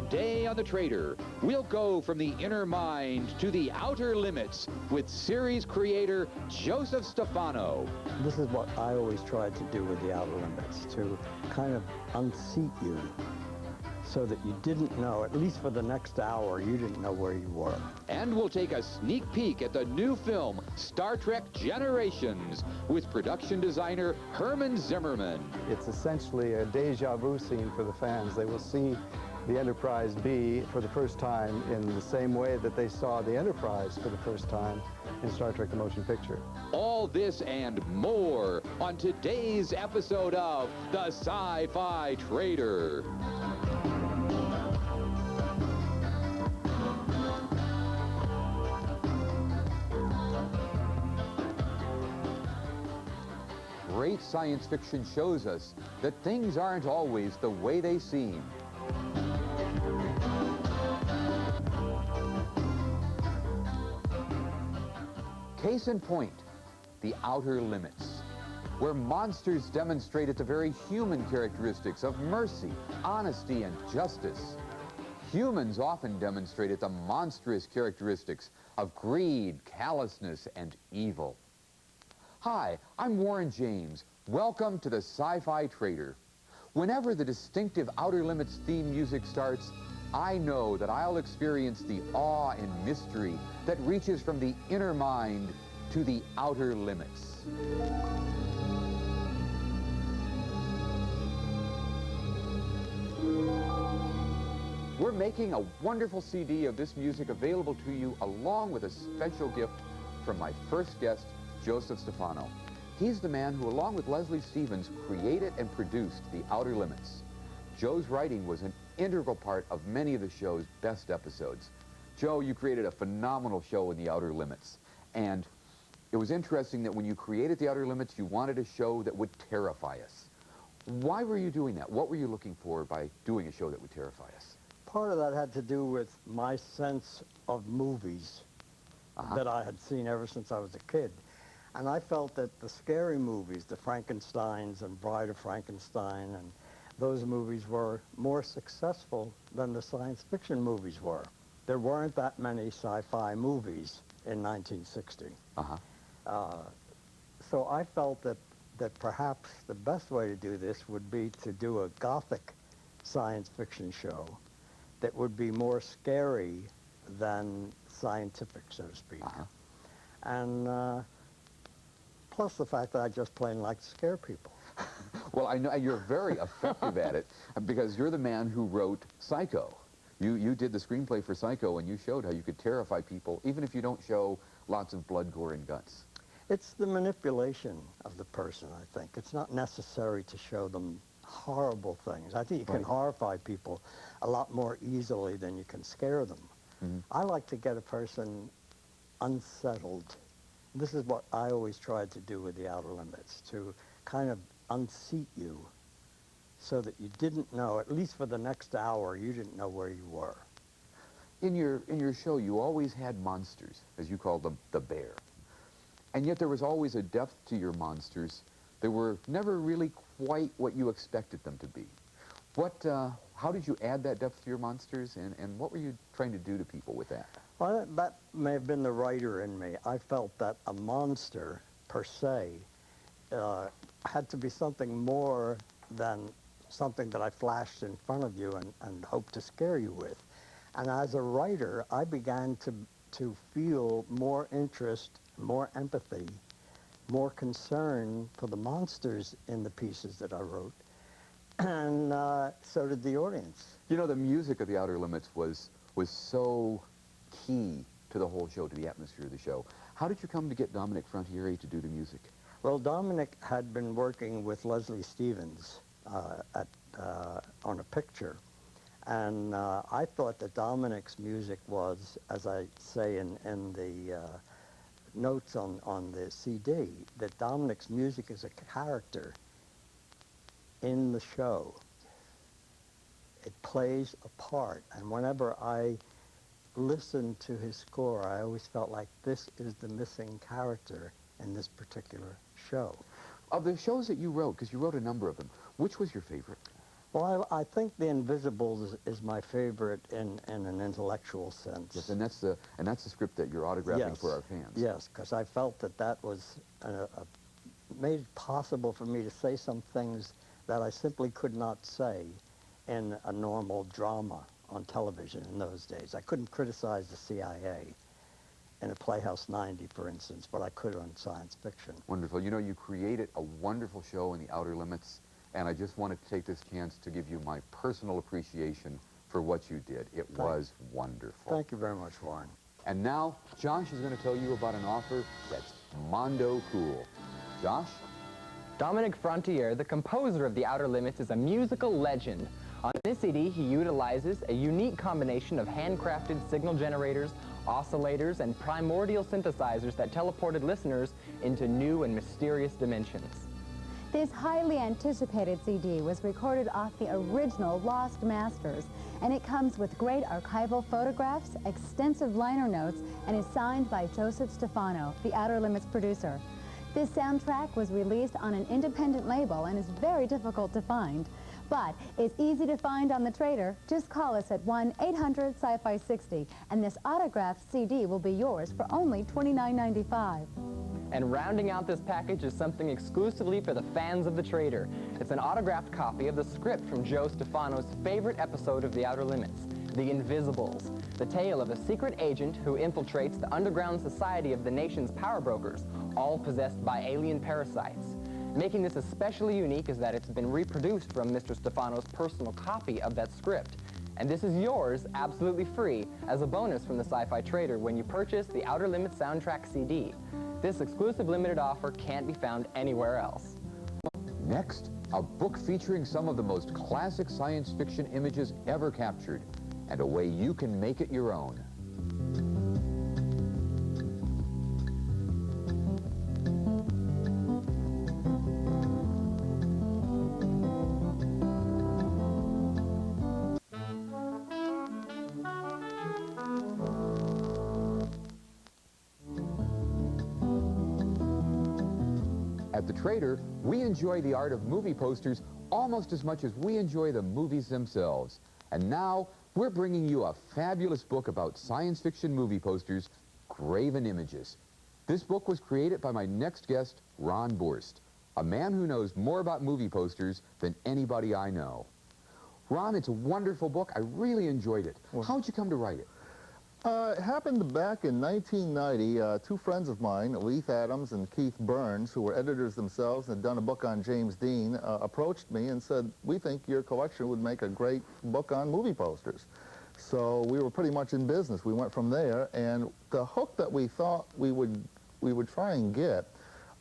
Today on The Trader, we'll go from the inner mind to the outer limits with series creator Joseph Stefano. This is what I always tried to do with the Outer Limits, to kind of unseat you so that you didn't know, at least for the next hour, you didn't know where you were. And we'll take a sneak peek at the new film, Star Trek Generations, with production designer Herman Zimmerman. It's essentially a deja vu scene for the fans. They will see the Enterprise B for the first time in the same way that they saw the Enterprise for the first time in Star Trek the Motion Picture. All this and more on today's episode of The Sci-Fi Trader. Great science fiction shows us that things aren't always the way they seem. Case in point, the Outer Limits, where monsters demonstrated the very human characteristics of mercy, honesty, and justice. Humans often demonstrated the monstrous characteristics of greed, callousness, and evil. Hi, I'm Warren James. Welcome to the Sci-Fi Trader. Whenever the distinctive Outer Limits theme music starts, I know that I'll experience the awe and mystery that reaches from the inner mind to the outer limits. We're making a wonderful CD of this music available to you along with a special gift from my first guest, Joseph Stefano. He's the man who, along with Leslie Stevens, created and produced The Outer Limits. Joe's writing was an integral part of many of the show's best episodes. Joe, you created a phenomenal show in The Outer Limits. And it was interesting that when you created The Outer Limits, you wanted a show that would terrify us. Why were you doing that? What were you looking for by doing a show that would terrify us? Part of that had to do with my sense of movies that I had seen ever since I was a kid. And I felt that the scary movies, the Frankensteins and Bride of Frankenstein, and those movies were more successful than the science fiction movies were. There weren't that many sci-fi movies in 1960. So I felt that perhaps the best way to do this would be to do a gothic science fiction show that would be more scary than scientific, so to speak. And plus the fact that I just plain like to scare people. Well, I know you're very effective at it because you're the man who wrote Psycho. You did the screenplay for Psycho, and you showed how you could terrify people even if you don't show lots of blood, gore, and guts. It's the manipulation of the person, I think. It's not necessary to show them horrible things. I think you can horrify people a lot more easily than you can scare them. I like to get a person unsettled. This is what I always tried to do with the Outer Limits, to kind of unseat you so that you didn't know, at least for the next hour, you didn't know where you were. In your show, you always had monsters, as you called them, the bear. And yet there was always a depth to your monsters. They were never really quite what you expected them to be. How did you add that depth to your monsters, and what were you trying to do to people with that? Well, that may have been the writer in me. I felt that a monster, per se, had to be something more than something that I flashed in front of you and hoped to scare you with. And as a writer, I began to feel more interest, more empathy, more concern for the monsters in the pieces that I wrote. And so did the audience. You know, the music of The Outer Limits was so key to the whole show, to the atmosphere of the show. How did you come to get Dominic Frontiere to do the music? Well, Dominic had been working with Leslie Stevens on a picture. And I thought that Dominic's music was, as I say in the notes on the CD, that Dominic's music is a character in the show. It plays a part, and whenever I listened to his score, I always felt like this is the missing character in this particular show. Of the shows that you wrote, because you wrote a number of them, which was your favorite? Well, I think The Invisibles is my favorite in an intellectual sense. Yes, and that's the script that you're autographing Yes. for our fans. Yes, because I felt that that was made it possible for me to say some things that I simply could not say in a normal drama on television in those days. I couldn't criticize the CIA in a Playhouse 90, for instance, but I could on science fiction. Wonderful. You know, you created a wonderful show in the Outer Limits, and I just wanted to take this chance to give you my personal appreciation for what you did. It was wonderful. Thank you very much, Warren. And now, Josh is going to tell you about an offer that's mondo cool. Josh? Dominic Frontier, the composer of The Outer Limits, is a musical legend. On this CD, he utilizes a unique combination of handcrafted signal generators, oscillators, and primordial synthesizers that teleported listeners into new and mysterious dimensions. This highly anticipated CD was recorded off the original Lost Masters, and it comes with great archival photographs, extensive liner notes, and is signed by Joseph Stefano, the Outer Limits producer. This soundtrack was released on an independent label and is very difficult to find. But it's easy to find on the Trader. Just call us at 1-800-SciFi-60, and this autographed CD will be yours for only $29.95. And rounding out this package is something exclusively for the fans of the Trader. It's an autographed copy of the script from Joe Stefano's favorite episode of The Outer Limits, The Invisibles, the tale of a secret agent who infiltrates the underground society of the nation's power brokers, all possessed by alien parasites. Making this especially unique is that it's been reproduced from Mr. Stefano's personal copy of that script. And this is yours absolutely free as a bonus from the Sci-Fi Trader when you purchase the Outer Limits soundtrack CD. This exclusive limited offer can't be found anywhere else. Next, a book featuring some of the most classic science fiction images ever captured, and a way you can make it your own. At the Trader, we enjoy the art of movie posters almost as much as we enjoy the movies themselves. And now, we're bringing you a fabulous book about science fiction movie posters, Graven Images. This book was created by my next guest, Ron Borst, a man who knows more about movie posters than anybody I know. Ron, it's a wonderful book. I really enjoyed it. How'd you come to write it? It happened back in 1990. Two friends of mine, Leith Adams and Keith Burns, who were editors themselves and had done a book on James Dean, approached me and said, "We think your collection would make a great book on movie posters." So we were pretty much in business. We went from there, and the hook that we thought we would try and get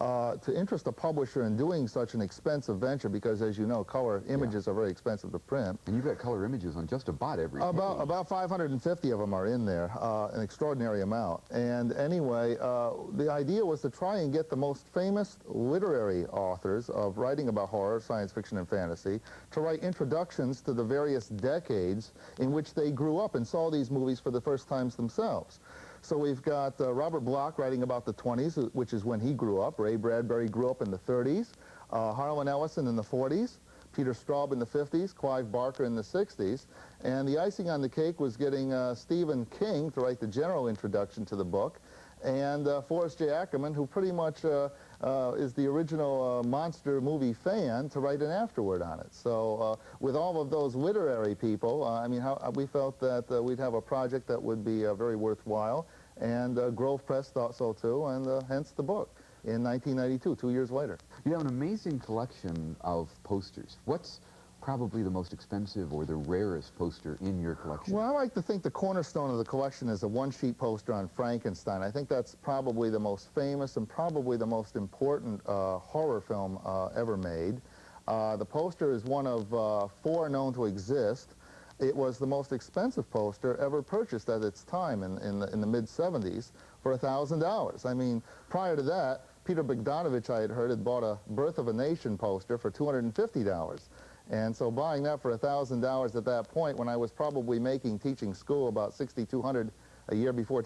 to interest a publisher in doing such an expensive venture, because as you know, color images are very expensive to print. And you've got color images on just about every page. About 550 of them are in there, an extraordinary amount. And anyway, the idea was to try and get the most famous literary authors of writing about horror, science fiction, and fantasy to write introductions to the various decades in which they grew up and saw these movies for the first times themselves. So we've got Robert Bloch writing about the 20s, which is when he grew up. Ray Bradbury grew up in the 30s. Harlan Ellison in the 40s. Peter Straub in the 50s. Clive Barker in the 60s. And the icing on the cake was getting Stephen King to write the general introduction to the book. And Forrest J. Ackerman, who pretty much is the original monster movie fan, to write an afterword on it. So with all of those literary people, I mean, we felt that we'd have a project that would be very worthwhile, and Grove Press thought so too, and hence the book in 1992, 2 years later. You have an amazing collection of posters. What's probably the most expensive or the rarest poster in your collection? Well, I like to think the cornerstone of the collection is a one-sheet poster on Frankenstein. I think that's probably the most famous and probably the most important horror film ever made. The poster is one of 4 known to exist. It was the most expensive poster ever purchased at its time in the mid-70s for $1,000. I mean, prior to that, Peter Bogdanovich, I had heard, had bought a Birth of a Nation poster for $250. And so buying that for $1,000 at that point, when I was probably making teaching school about $6,200 a year before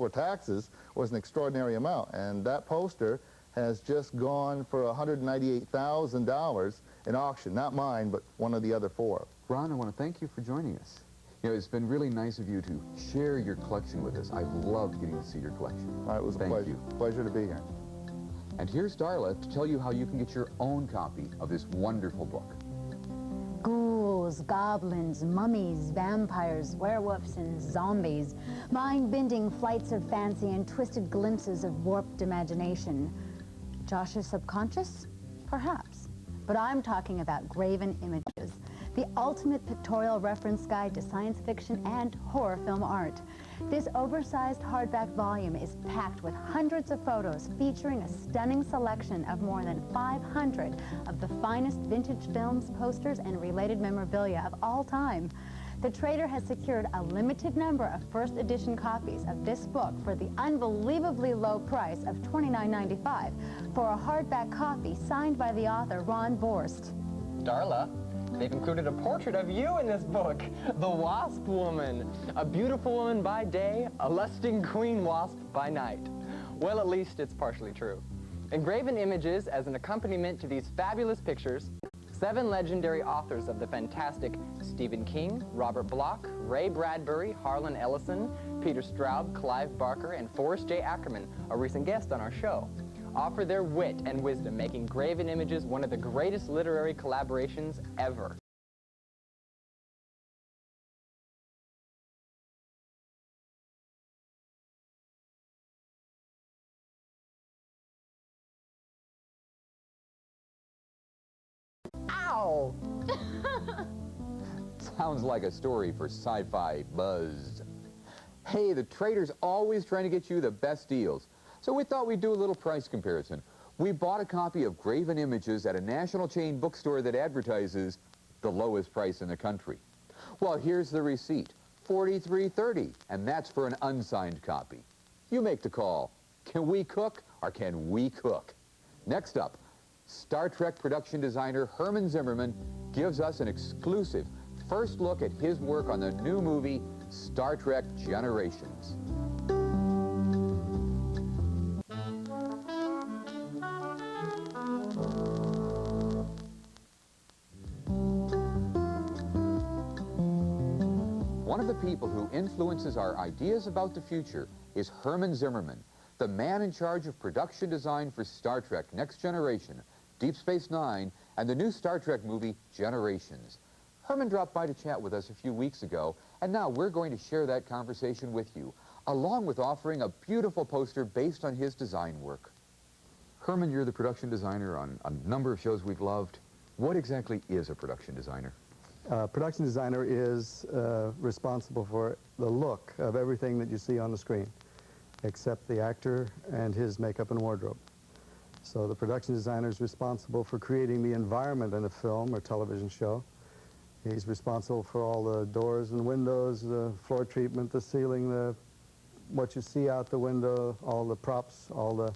taxes, was an extraordinary amount. And that poster has just gone for $198,000 an auction, not mine, but one of the other 4. Ron, I want to thank you for joining us. You know, it's been really nice of you to share your collection with us. I've loved getting to see your collection. It was a Thank you. pleasure to be here. And here's Darla to tell you how you can get your own copy of this wonderful book. Ghouls, goblins, mummies, vampires, werewolves, and zombies. Mind-bending flights of fancy and twisted glimpses of warped imagination. Josh's subconscious? Perhaps. But I'm talking about Graven Images, the ultimate pictorial reference guide to science fiction and horror film art. This oversized hardback volume is packed with hundreds of photos featuring a stunning selection of more than 500 of the finest vintage films, posters, and related memorabilia of all time. The Trader has secured a limited number of first edition copies of this book for the unbelievably low price of $29.95 for a hardback copy signed by the author Ron Borst. Darla, they've included a portrait of you in this book, the Wasp Woman. A beautiful woman by day, a lusting queen wasp by night. Well, at least it's partially true. Engraven Images as an accompaniment to these fabulous pictures, 7 legendary authors of the fantastic Stephen King, Robert Bloch, Ray Bradbury, Harlan Ellison, Peter Straub, Clive Barker, and Forrest J. Ackerman, a recent guest on our show, offer their wit and wisdom, making Graven Images one of the greatest literary collaborations ever. Ow! Sounds like a story for Sci-Fi Buzz. Hey, the Trader's always trying to get you the best deals. So we thought we'd do a little price comparison. We bought a copy of Graven Images at a national chain bookstore that advertises the lowest price in the country. Well, here's the receipt, $43.30, and that's for an unsigned copy. You make the call. Can we cook or can we cook? Next up, Star Trek production designer Herman Zimmerman gives us an exclusive first look at his work on the new movie, Star Trek Generations. One of the people who influences our ideas about the future is Herman Zimmerman, the man in charge of production design for Star Trek Next Generation, Deep Space Nine, and the new Star Trek movie, Generations. Herman dropped by to chat with us a few weeks ago, and now we're going to share that conversation with you, along with offering a beautiful poster based on his design work. Herman, you're the production designer on a number of shows we've loved. What exactly is a production designer? Production designer is responsible for the look of everything that you see on the screen, except the actor and his makeup and wardrobe. So the production designer is responsible for creating the environment in a film or television show. He's responsible for all the doors and windows, the floor treatment, the ceiling, what you see out the window, all the props, all the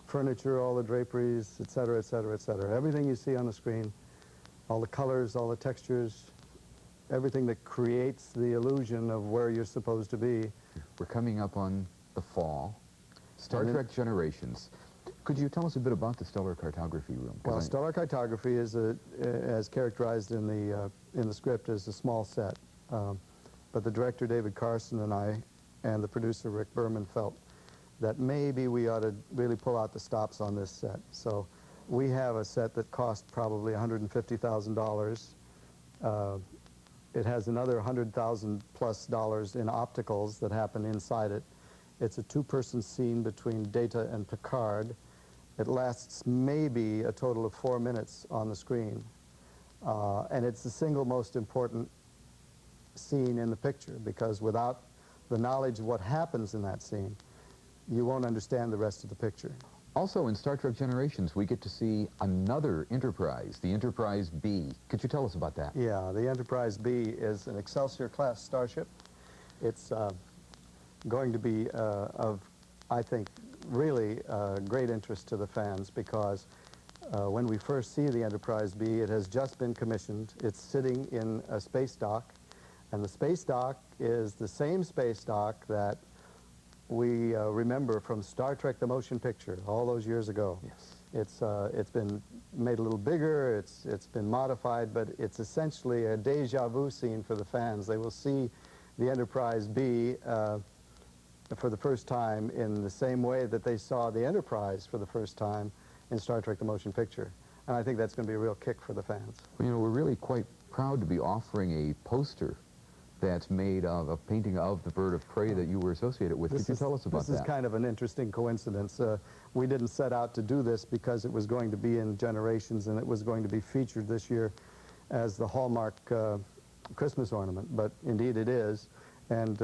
furniture, all the draperies, et cetera, et cetera, et cetera. Everything you see on the screen, all the colors, all the textures, everything that creates the illusion of where you're supposed to be. We're coming up on the fall. Star Trek Generations. Could you tell us a bit about the stellar cartography room? Well, stellar cartography is as characterized in the script as a small set, but the director David Carson and I, and the producer Rick Berman felt that maybe we ought to really pull out the stops on this set. So we have a set that cost probably $150,000. It has another $100,000 plus in opticals that happen inside it. It's a 2-person scene between Data and Picard. It lasts maybe a total of 4 minutes on the screen. And it's the single most important scene in the picture, because without the knowledge of what happens in that scene, you won't understand the rest of the picture. Also in Star Trek Generations, we get to see another Enterprise, the Enterprise B. Could you tell us about that? Yeah, the Enterprise B is an Excelsior-class starship. It's going to be of, I think, really great interest to the fans, because when we first see the Enterprise B, it has just been commissioned. It's sitting in a space dock, and the space dock is the same space dock that we remember from Star Trek the Motion Picture all those years ago. Yes. It's been made a little bigger, it's been modified, but it's essentially a deja vu scene for the fans. They will see the Enterprise B for the first time in the same way that they saw the Enterprise for the first time in Star Trek the Motion Picture. And I think that's going to be a real kick for the fans. Well, you know, we're really quite proud to be offering a poster that's made of a painting of the bird of prey that you were associated with. Could you tell us about that? This is kind of an interesting coincidence. We didn't set out to do this because it was going to be in Generations and it was going to be featured this year as the Hallmark Christmas ornament, but indeed it is. And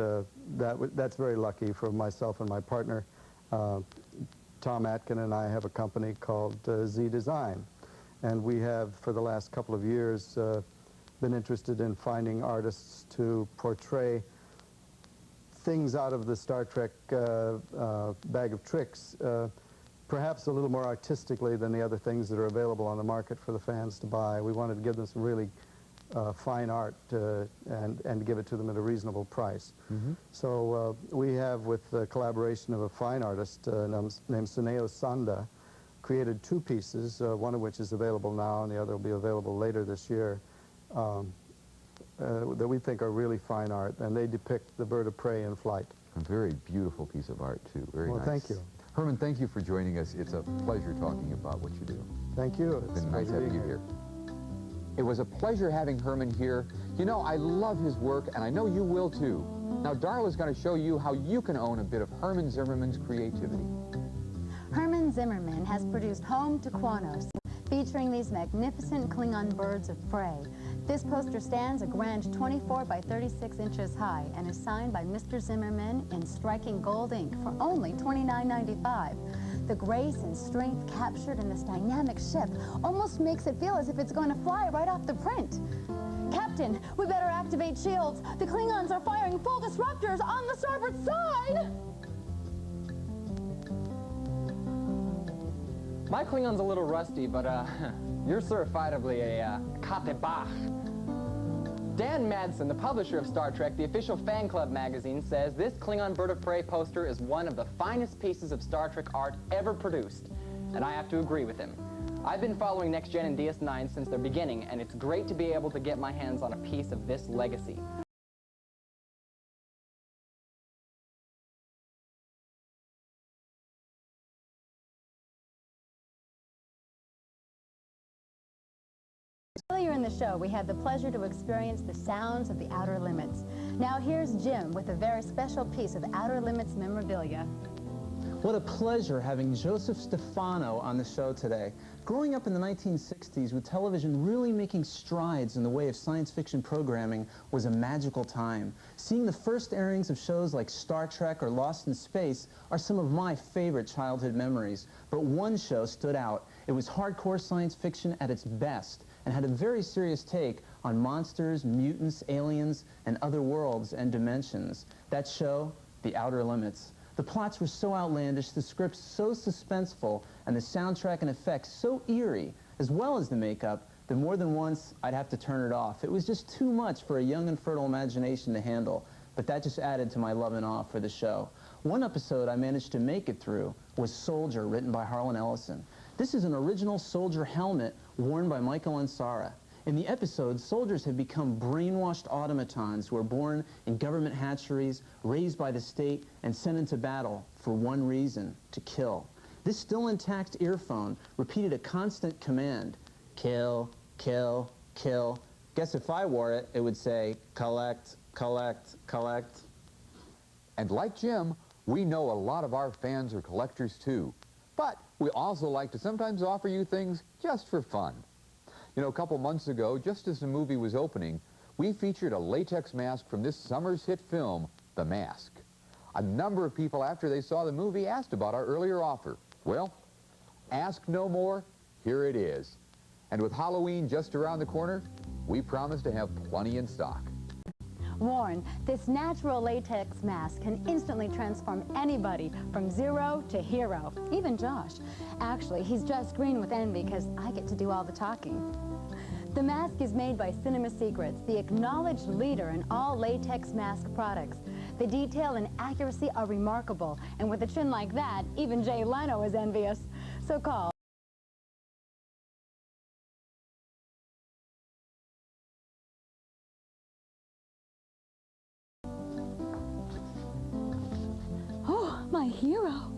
that's very lucky for myself and my partner. Tom Atkin and I have a company called Z Design. And we have, for the last couple of years, been interested in finding artists to portray things out of the Star Trek bag of tricks, perhaps a little more artistically than the other things that are available on the market for the fans to buy. We wanted to give them some really fine art and give it to them at a reasonable price. So we have, with the collaboration of a fine artist named Suneo Sanda, created two pieces, one of which is available now and the other will be available later this year, that we think are really fine art, and they depict the bird of prey in flight. A very beautiful piece of art, too. Very nice. Well, thank you. Herman, thank you for joining us. It's a pleasure talking about what you do. Thank you. It's been nice having you here. It was a pleasure having Herman here. You know, I love his work, and I know you will, too. Now, Darla's going to show you how you can own a bit of Herman Zimmerman's creativity. Herman Zimmerman has produced Home to Quanos, featuring these magnificent Klingon birds of prey. This poster stands a grand 24 by 36 inches high and is signed by Mr. Zimmerman in striking gold ink for only $29.95. The grace and strength captured in this dynamic ship almost makes it feel as if it's going to fly right off the print. Captain, we better activate shields. The Klingons are firing full disruptors on the starboard side! My Klingon's a little rusty, but you're certifiably a Katebach. Dan Madsen, the publisher of Star Trek, the official fan club magazine, says this Klingon bird of prey poster is one of the finest pieces of Star Trek art ever produced. And I have to agree with him. I've been following Next Gen and DS9 since their beginning, and it's great to be able to get my hands on a piece of this legacy. Earlier in the show, we had the pleasure to experience the sounds of the Outer Limits. Now here's Jim with a very special piece of Outer Limits memorabilia. What a pleasure having Joseph Stefano on the show today. Growing up in the 1960s with television really making strides in the way of science fiction programming was a magical time. Seeing the first airings of shows like Star Trek or Lost in Space are some of my favorite childhood memories. But one show stood out. It was hardcore science fiction at its best and had a very serious take on monsters, mutants, aliens, and other worlds and dimensions. That show, The Outer Limits. The plots were so outlandish, the scripts so suspenseful, and the soundtrack and effects so eerie, as well as the makeup, that more than once I'd have to turn it off. It was just too much for a young and fertile imagination to handle, but that just added to my love and awe for the show. One episode I managed to make it through was Soldier, written by Harlan Ellison. This is an original soldier helmet worn by Michael Ansara. In the episode, soldiers have become brainwashed automatons who are born in government hatcheries, raised by the state, and sent into battle for one reason: to kill. This still intact earphone repeated a constant command: kill, kill, kill. Guess if I wore it, it would say, collect, collect, collect. And like Jim, we know a lot of our fans are collectors too. But we also like to sometimes offer you things just for fun. You know, a couple months ago, just as the movie was opening, we featured a latex mask from this summer's hit film, The Mask. A number of people, after they saw the movie, asked about our earlier offer. Well, ask no more, here it is. And with Halloween just around the corner, we promise to have plenty in stock. Warren, this natural latex mask can instantly transform anybody from zero to hero, even Josh. Actually, he's just green with envy because I get to do all the talking. The mask is made by Cinema Secrets, the acknowledged leader in all latex mask products. The detail and accuracy are remarkable, and with a chin like that, even Jay Leno is envious. So call hero.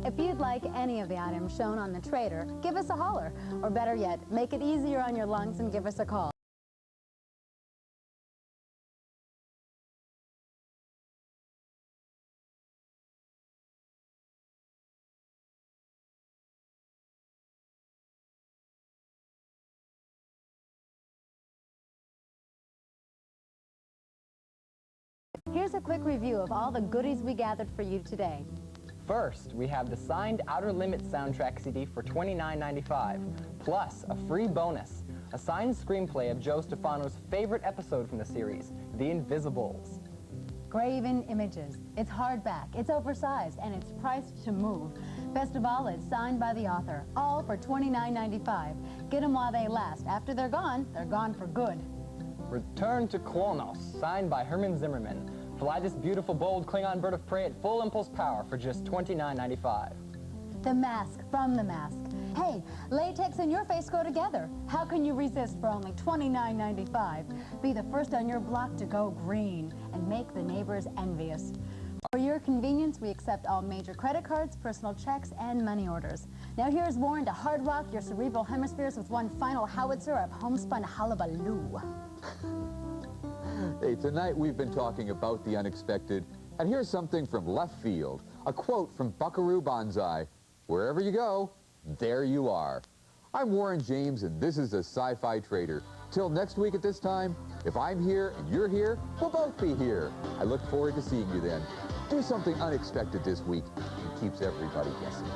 If you'd like any of the items shown on the trader, give us a holler. Or better yet, make it easier on your lungs and give us a call. Here's a quick review of all the goodies we gathered for you today. First, we have the signed Outer Limits soundtrack CD for $29.95, plus a free bonus, a signed screenplay of Joe Stefano's favorite episode from the series, The Invisibles. Graven images. It's hardback, it's oversized, and it's priced to move. Best of all, it's signed by the author, all for $29.95. Get them while they last. After they're gone for good. Return to Klonos, signed by Herman Zimmerman. Fly this beautiful, bold Klingon bird of prey at full impulse power for just $29.95. The Mask from The Mask. Hey, latex and your face go together. How can you resist for only $29.95? Be the first on your block to go green and make the neighbors envious. For your convenience, we accept all major credit cards, personal checks, and money orders. Now here's Warren to hard rock your cerebral hemispheres with one final howitzer of homespun hullabaloo. Hey, tonight we've been talking about the unexpected, and here's something from left field. A quote from Buckaroo Banzai: "Wherever you go, there you are." I'm Warren James, and this is the Sci-Fi Trader. Till next week at this time, if I'm here and you're here, we'll both be here. I look forward to seeing you then. Do something unexpected this week. It keeps everybody guessing.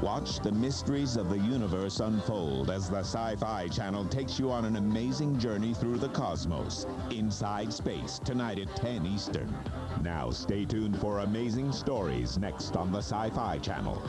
Watch the mysteries of the universe unfold as the Sci-Fi Channel takes you on an amazing journey through the cosmos. Inside Space, tonight at 10 Eastern. Now stay tuned for amazing stories next on the Sci-Fi Channel.